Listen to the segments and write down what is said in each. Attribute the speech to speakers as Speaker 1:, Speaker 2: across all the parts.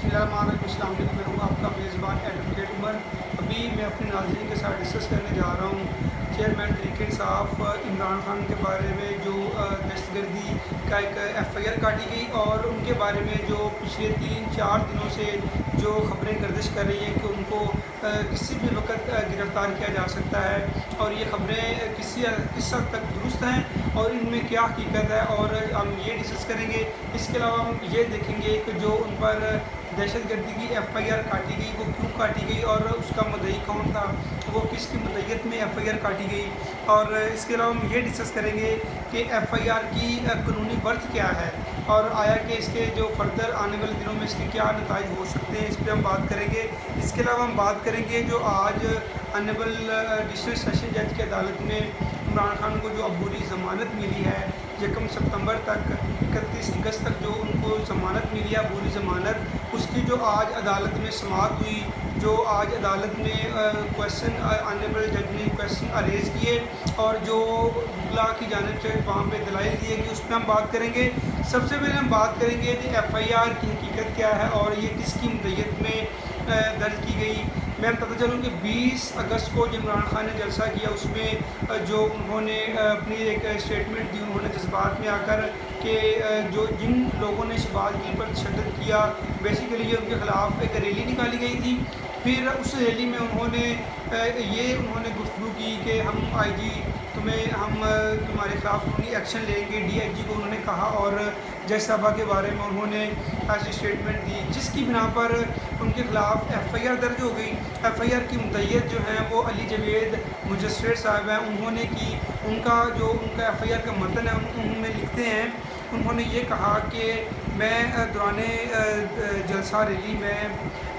Speaker 1: बिस्मिल्लाहिर्रहमानिर्रहीम। अस्सलाम वालेकुम। मैं हूँ आपका मेज़बान एडवोकेट उमर। अभी मैं अपने नाज़रीन के साथ डिस्कस करने जा रहा हूँ चेयरमैन तहरीक इंसाफ इमरान खान के बारे में जो दहशतगर्दी का एक FIR काटी गई और उनके बारे में जो पिछले 3-4 दिनों से जो खबरें गर्दिश कर रही हैं कि उनको किसी भी वक्त गिरफ़्तार किया जा सकता है और ये खबरें किस हद तक दुरुस्त हैं और इनमें क्या हकीकत है और हम ये डिस्कस करेंगे। इसके अलावा हम ये देखेंगे कि जो उन पर दहशतगर्दी की FIR काटी गई वो क्यों काटी गई और उसका मुद्दई कौन था, वो किसकी मुद्दईयत में FIR काटी गई। और इसके अलावा हम ये डिस्कस करेंगे कि FIR की कानूनी वर्थ क्या है और आया कि इसके जो फर्दर आने वाले दिनों में इसके क्या नताइज हो सकते हैं, इस पर हम बात करेंगे। इसके अलावा हम बात करेंगे जो आज ऑनरेबल डिस्ट्रिक्ट सेशन जज की अदालत में इमरान खान को जो अबूरी ज़मानत मिली है 1 सितंबर तक 31 अगस्त तक जो उनको ज़मानत मिली है अबूरी ज़मानत, उसकी जो आज अदालत में समाअत हुई, जो आज अदालत में क्वेश्चन ऑनरेबल जज ने क्वेश्चन अरेज किए और जो वकला की जानिब से वहाँ पे दलाइल दिए गए उस पर हम बात करेंगे। सबसे पहले हम बात करेंगे कि FIR की हकीकत क्या है और ये किसकी मुद्दईयत में दर्ज की गई। मैं पता चलूँ कि 20 अगस्त को जो इमरान खान ने जलसा किया उसमें जो उन्होंने अपनी एक स्टेटमेंट दी, उन्होंने जज्बात में आकर कि जो जिन लोगों ने शहबाज गिल पर तशद्दुद किया बेसिकली ये उनके ख़िलाफ़ एक रैली निकाली गई थी। फिर उस रैली में उन्होंने गुफ्तगू की कि हम IG हम तुम्हारे ख़िलाफ़ कानूनी एक्शन लेंगे, DIG को उन्होंने कहा और जज साहबा के बारे में उन्होंने ऐसी स्टेटमेंट दी जिसकी बिना पर उनके ख़िलाफ़ FIR दर्ज हो गई। FIR की मुद्दईयत जो है वो अली जवेद मजिस्ट्रेट साहब हैं, उन्होंने की उनका FIR का मतन है उनमें लिखते हैं। उन्होंने ये कहा कि मैं दौरान जलसा रैली में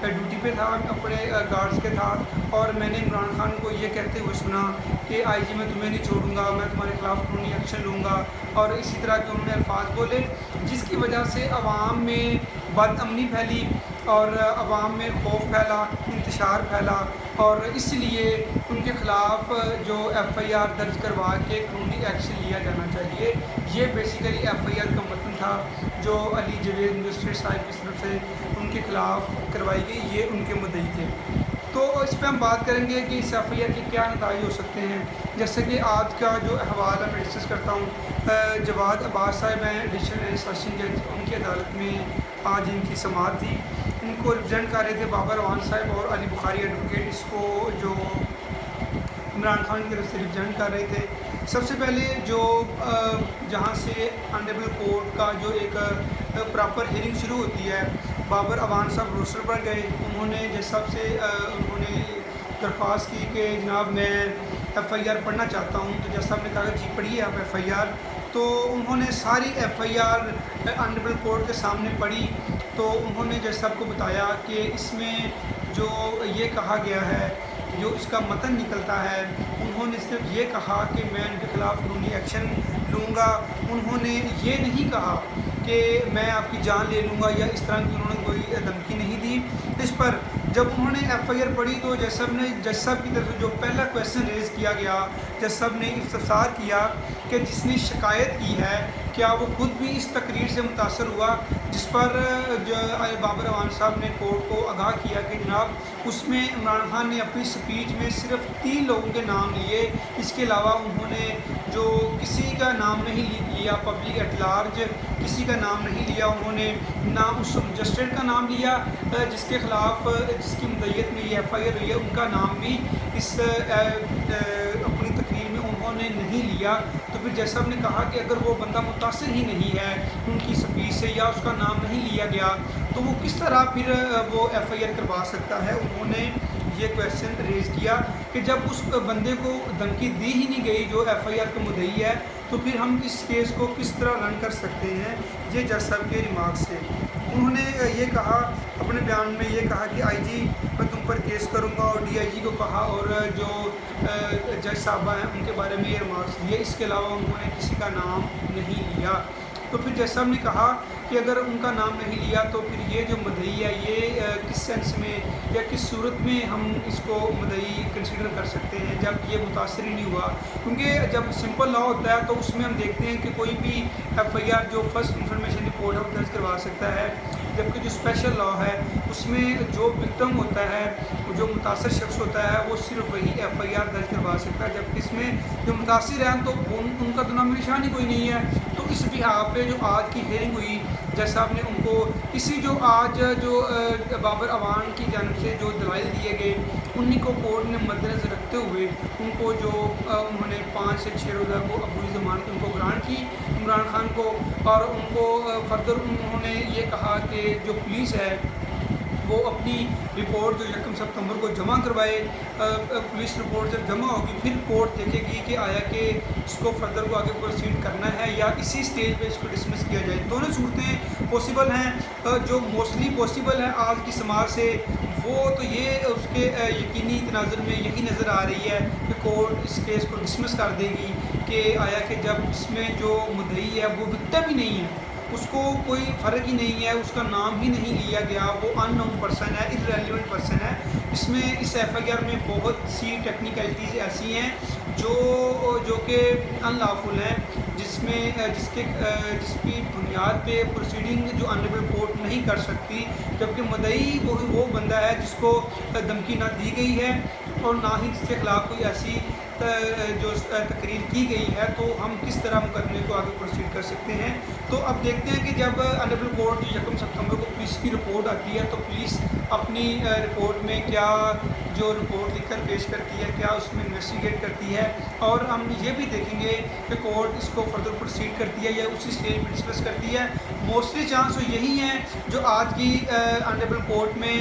Speaker 1: ड्यूटी पे था, अपने गार्ड्स के था और मैंने इमरान खान को ये कहते हुए सुना कि IG मैं तुम्हें नहीं छोड़ूंगा, मैं तुम्हारे ख़िलाफ़ कानूनी एक्शन लूँगा और इसी तरह के उन्होंने अल्फाज बोले जिसकी वजह से अवाम में बदअमनी फैली और अवाम में खौफ फैला, इंतशार फैला और इसलिए उनके ख़िलाफ़ जो FIR दर्ज करवा के कानूनी एक्शन लिया जाना चाहिए। ये बेसिकली FIR का मतन था जो अली जवेद मजिस्ट्रेट साहब की तरफ से उनके ख़िलाफ़ करवाई गई, ये उनके मुद्दई थे। तो इस पर हम बात करेंगे कि इस FIR के क्या नताइज हो सकते हैं। जैसे कि आज का जो अहवाल है मैं डिस्कस करता हूँ। जवाद अब्बास साहब हैं डिस्ट्रिक्ट सेशन जज, उनकी अदालत में आज इनकी समाअत थी। इनको रिप्रेजेंट कर रहे थे बाबर अवान साहब और अली बुखारी एडवोकेट, इसको जो इमरान खान की तरफ से रिप्रेजेंट कर रहे थे। सबसे पहले जो जहाँ से ऑनरेबल कोर्ट का जो एक प्रॉपर हियरिंग शुरू होती है, बाबर अवान साहब रोस्टर पर गए। उन्होंने जज साहब से उन्होंने दरख्वास्त की कि जनाब मैं FIR पढ़ना चाहता हूँ, तो जज साहब ने कहा जी पढ़िए आप FIR। तो उन्होंने सारी FIR ऑनरेबल कोर्ट के सामने पढ़ी तो उन्होंने जज साहब को बताया कि इसमें जो ये कहा गया है, जो इसका मतन निकलता है, उन्होंने सिर्फ ये कहा कि मैं उनके ख़िलाफ़ कानूनी एक्शन लूँगा। उन्होंने ये नहीं कहा कि मैं आपकी जान ले लूँगा या इस तरह की उन्होंने कोई धमकी नहीं दी। इस पर जब उन्होंने FIR पढ़ी तो जज साहब की तरफ से जो पहला क्वेश्चन रेज़ किया गया, जज साहब ने इस्तफसार किया कि जिसने शिकायत की है क्या वो खुद भी इस तकरीर से मुतासर हुआ, जिस पर जो बाबर अवान साहब ने कोर्ट को आगाह किया कि जनाब उसमें इमरान खान ने अपनी स्पीच में सिर्फ 3 लोगों के नाम लिए, इसके अलावा उन्होंने जो किसी का नाम नहीं लिया, पब्लिक एट लार्ज किसी का नाम नहीं लिया, उन्होंने ना उस मजिस्ट्रेट का नाम लिया जिसके ख़िलाफ़ जिसकी मुद्दईयत में ये FIR हुई है, उनका नाम भी इस अपनी तकरीर में उन्होंने नहीं लिया। तो फिर जज साहब ने कहा कि अगर वो बंदा मुतासिर ही नहीं है उनकी स्पीच से या उसका नाम नहीं लिया गया तो वो किस तरह फिर वो FIR करवा सकता है। उन्होंने ये क्वेश्चन रेज़ किया कि जब उस बंदे को धमकी दी ही नहीं गई जो FIR का मुद्दई है तो फिर हम इस केस को किस तरह रन कर सकते हैं। ये जज साहब के रिमार्क से उन्होंने ये कहा, अपने बयान में ये कहा कि IG मैं तुम पर केस करूंगा और DIG को कहा और जो जज साहबा हैं उनके बारे में ये रिमार्क्स दिए। इसके अलावा उन्होंने किसी का नाम नहीं लिया। तो फिर जज साहब ने कहा कि अगर उनका नाम नहीं लिया तो फिर ये जो मुद्दई है ये किस सेंस में या किस सूरत में हम इसको मुद्दई कंसीडर कर सकते हैं जब ये मुतासर ही नहीं हुआ। क्योंकि जब सिंपल लॉ होता है तो उसमें हम देखते हैं कि कोई भी FIR जो फर्स्ट इंफॉर्मेशन रिपोर्ट है वो दर्ज करवा सकता है। جبکہ جو اسپیشل لا ہے اس میں جو وکٹم ہوتا ہے، جو متاثر شخص ہوتا ہے، وہ صرف وہی ایف آئی آر درج کروا سکتا ہے، جبکہ اس میں جو متاثر ہیں تو ان کا تو نام نشان ہی کوئی نہیں ہے۔ تو اس بحاظ پہ جو آج کی ہیئرنگ ہوئی، جج صاحب نے ان کو اسی جو آج جو بابر اعوان کی جانب سے جو دلائل دیے گئے انہی کو کورٹ نے مد نظر رکھتے ہوئے ان کو جو انہوں نے 5 سے 6 روزہ کو عبوری ضمانت ان کو گرانٹ کی عمران خان کو، اور ان کو فردر انہوں نے یہ کہا کہ جو پولیس ہے وہ اپنی رپورٹ جو 1 ستمبر کو جمع کروائے۔ پولیس رپورٹ جب جمع ہوگی پھر کورٹ دیکھے گی کہ آیا کہ اس کو فردر کو آگے پروسیڈ کرنا ہے یا اسی سٹیج پہ اس کو ڈسمس کیا جائے۔ دونوں صورتیں پاسبل ہیں۔ جو موسٹلی پاسبل ہے آج کی سماج سے وہ تو یہ اس کے یقینی تناظر میں یہی نظر آ رہی ہے کہ کورٹ اس کیس کو ڈسمس کر دے گی کہ آیا کہ جب اس میں جو مدعی ہے وہ وکٹم ہی نہیں ہے، اس کو کوئی فرق ہی نہیں ہے، اس کا نام ہی نہیں لیا گیا، وہ ان نون پرسن ہے، ارریلیونٹ پرسن ہے۔ اس میں اس ایف آئی آر میں بہت سی ٹیکنیکلٹیز ایسی ہیں جو کہ ان لافل ہیں، جس کی بنیاد پہ پروسیڈنگ جو آنریبل کورٹ نہیں کر سکتی، جبکہ مدعی وہ بندہ ہے جس کو دھمکی نہ دی گئی ہے اور نہ ہی جس کے خلاف کوئی ایسی جو تقریر کی گئی ہے، تو ہم کس طرح مقدمے کو آگے پروسیڈ کر سکتے ہیں۔ تو اب دیکھتے ہیں کہ جب آنریبل کورٹ 1 ستمبر کو پولیس کی رپورٹ آتی ہے تو پولیس اپنی رپورٹ میں کیا جو رپورٹ لکھ کر پیش کرتی ہے، کیا اس میں انویسٹیگیٹ کرتی ہے، اور ہم یہ بھی دیکھیں گے کہ کورٹ اس کو فردر پروسیڈ کرتی ہے یا اسی اسٹیج پہ ڈسکس کرتی ہے۔ موسٹلی چانس تو یہی ہیں جو آج کی آنریبل کورٹ میں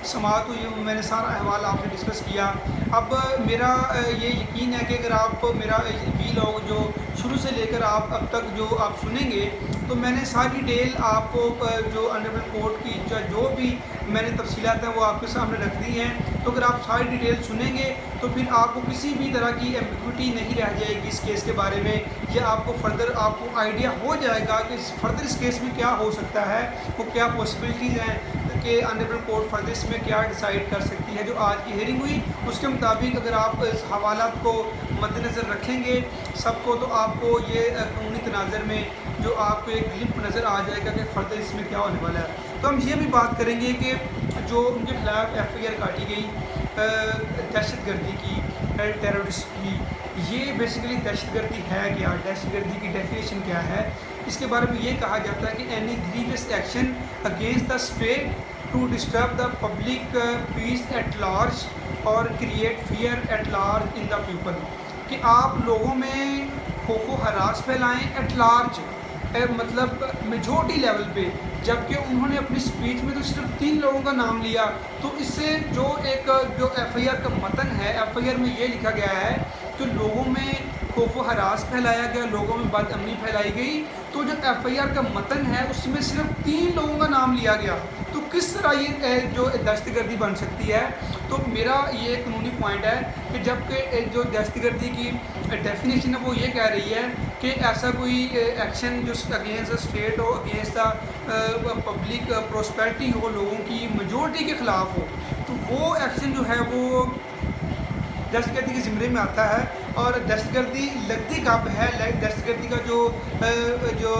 Speaker 1: سماعت ہوئی، میں نے سارا احوال آپ سے ڈسکس کیا۔ اب میرا یہ یقین ہے کہ اگر آپ میرا وی لاگ جو شروع سے لے کر اب تک جو آپ سنیں گے تو میں نے ساری ڈیٹیل آپ کو جو آنریبل کورٹ کی جو بھی میں نے تفصیلات ہیں وہ آپ کے سامنے رکھ دی ہیں۔ تو اگر آپ ساری ڈیٹیل سنیں گے تو پھر آپ کو کسی بھی طرح کی ایمبیگوٹی نہیں رہ جائے گی اس کیس کے بارے میں، یا آپ کو فردر آپ کو آئیڈیا ہو جائے گا کہ فردر اس کیس میں کیا ہو سکتا ہے، وہ کیا پاسبلٹیز ہیں کہ آنریبل کورٹ فردر اس میں کیا ڈیسائیڈ کر سکتی ہے۔ جو آج کی ہیئرنگ ہوئی اس کے مطابق اگر آپ اس حوالات کو مد نظر رکھیں گے سب کو، تو آپ کو یہ قانونی تناظر میں جو آپ کو ایک گلپ نظر آ جائے گا کہ فردر اس میں کیا ہونے والا ہے۔ تو ہم یہ بھی بات کریں گے کہ جو ان کے خلاف ایف آئی آر کاٹی گئی دہشت گردی کی، ٹیررسٹ کی، یہ بیسیکلی دہشت گردی ہے کیا، دہشت گردی کی ڈیفینیشن کیا ہے، اس کے بارے میں یہ کہا جاتا ہے کہ any grievous action against the state to disturb the public peace at large اور create fear at large in the people, کہ آپ لوگوں میں خوف و ہراس پھیلائیں ایٹ لارج، مطلب میجورٹی لیول پہ، جبکہ انہوں نے اپنی اسپیچ میں تو صرف 3 لوگوں کا نام لیا۔ تو اس سے جو ایف آئی آر کا متن ہے، ایف آئی آر میں یہ لکھا گیا ہے کہ لوگوں میں خوف و ہراس پھیلایا گیا، لوگوں میں بد امنی پھیلائی گئی۔ تو جو ایف آئی آر کا متن ہے اس میں صرف 3 لوگوں کا نام لیا گیا، تو کس طرح یہ جو دہشت گردی بن سکتی ہے؟ تو میرا یہ قانونی پوائنٹ ہے کہ جب کہ جو دہشت گردی کی ڈیفینیشن ہے وہ یہ کہہ رہی ہے کہ ایسا کوئی ایکشن جو اگینسٹ دا اسٹیٹ ہو، اگینسٹ دا پبلک پراسپیرٹی ہو، لوگوں کی میجورٹی کے خلاف ہو، تو وہ ایکشن جو ہے وہ دہشت گردی کے زمرے میں آتا ہے۔ اور دہشت گردی لگتی کب ہے؟ دہشت گردی کا جو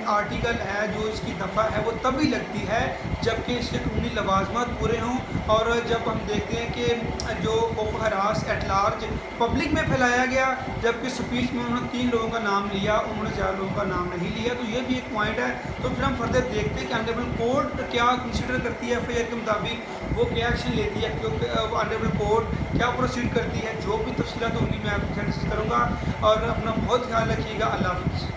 Speaker 1: آرٹیکل ہے، جو اس کی دفعہ ہے، وہ تبھی لگتی ہے جب کہ اس کے قانونی لوازمات پورے ہوں، اور جب ہم دیکھتے ہیں کہ جو خوف و ہراس ایٹ لارج پبلک میں پھیلایا گیا، جبکہ اسپیچ میں انہوں نے 3 لوگوں کا نام لیا، انہوں نے 4 لوگوں کا نام نہیں لیا، تو یہ بھی ایک پوائنٹ ہے۔ تو پھر ہم فردر دیکھتے ہیں کہ آنریبل کورٹ کیا کنسیڈر کرتی ہے ایف آئی آر کے مطابق، وہ کیا ایکشن لیتی ہے، کیونکہ آنریبل کورٹ کیا پروسیڈ کرتی ہے۔ جو بھی تفصیلات ہوں گی میں آپ کے ساتھ ڈسکس کروں گا، اور اپنا بہت خیال رکھیے گا۔ اللہ حافظ۔